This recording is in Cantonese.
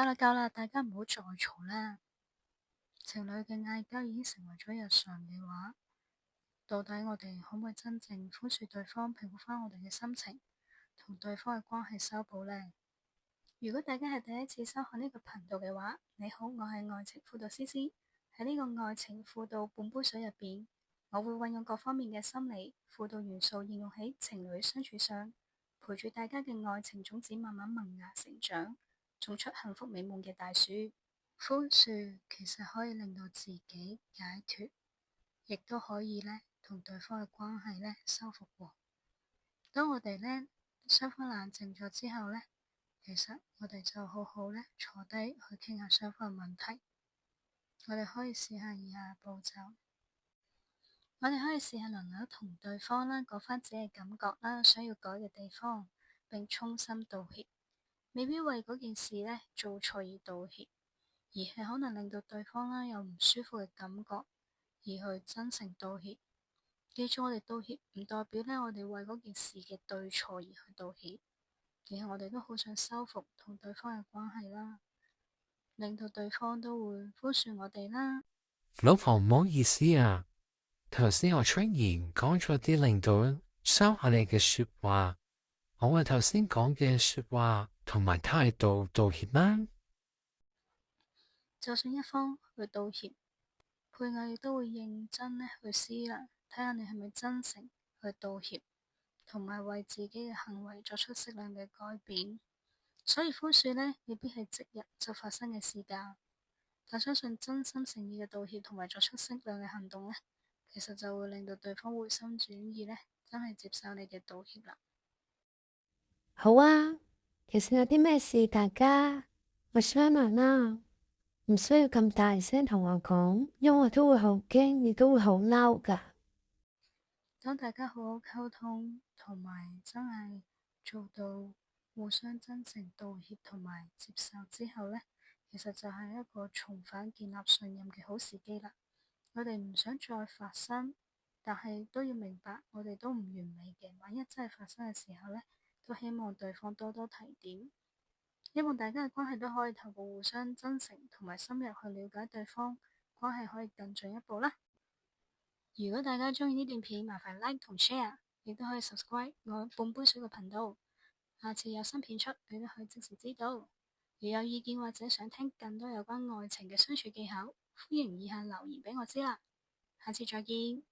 夠啦，大家唔好再嘈啦。情侶嘅嗌交已經成為咗日常嘅話，到底我哋可唔可以真正寬恕對方，平復翻我哋嘅心情，同對方嘅關係修補呢？如果大家係第一次收看呢個頻道嘅話，你好，我係愛情輔導師師。喺呢個愛情輔導半杯水入邊，我會運用各方面嘅心理輔導元素應用喺情侶相處上，陪住大家嘅愛情種子慢慢萌芽成長，種出幸福美滿嘅大樹。寬恕其實可以令到自己解脫，亦都可以呢同對方嘅關係呢修復過。當我哋呢雙方冷靜咗之後呢，其實我哋就好好呢坐低去傾下雙方嘅問題。我哋可以試下以下步驟。我哋可以試下輪流同對方啦講翻自己嘅感覺啦，想要改嘅地方，並衷心道歉。未必為嗰件事呢做錯而道歉，而係可能令到對方啦有唔舒服嘅感覺，而去真誠道歉。記住，我哋道歉唔代表呢我哋為嗰件事嘅對錯而去道歉，而係我哋都好想修復同對方嘅關係啦，令到對方都會寬恕我哋啦。老婆，唔好意思啊，頭先我出現講咗啲令到傷害你嘅說話，我為頭先講嘅說話同埋態度道歉啦。就算一方去道歉，配偶亦都會認真呢去思量，睇下你係咪真誠去道歉，同埋為自己嘅行為作出適量嘅改變。所以寬恕呢未必係即日就發生嘅事㗎，但相信真心誠意嘅道歉同埋作出適量嘅行動呢，其實就會令到對方回心轉意呢，真係接受你嘅道歉啦。好啊，其實有啲咩事，大家我 share 埋啦，唔需要咁大聲同我講，因為我都會好驚，亦都會好嬲噶。當大家好好溝通，同埋真係做到互相真誠道歉同埋接受之後呢，其實就係一個重返建立信任嘅好時機啦。我哋唔想再發生，但係都要明白，我哋都唔完美嘅。萬一真係發生嘅時候呢，都希望對方多多提點。希望大家嘅關係都可以透過互相真誠同埋深入去了解對方，關係可以更進一步啦。如果大家鍾意呢段片，麻煩 like 同 share， 亦都可以 subscribe 我半杯水嘅頻道。下次有新片出，你都可以即時知道。如有意見或者想聽更多有關愛情嘅相處技巧，歡迎以下留言俾我知啦。下次再見。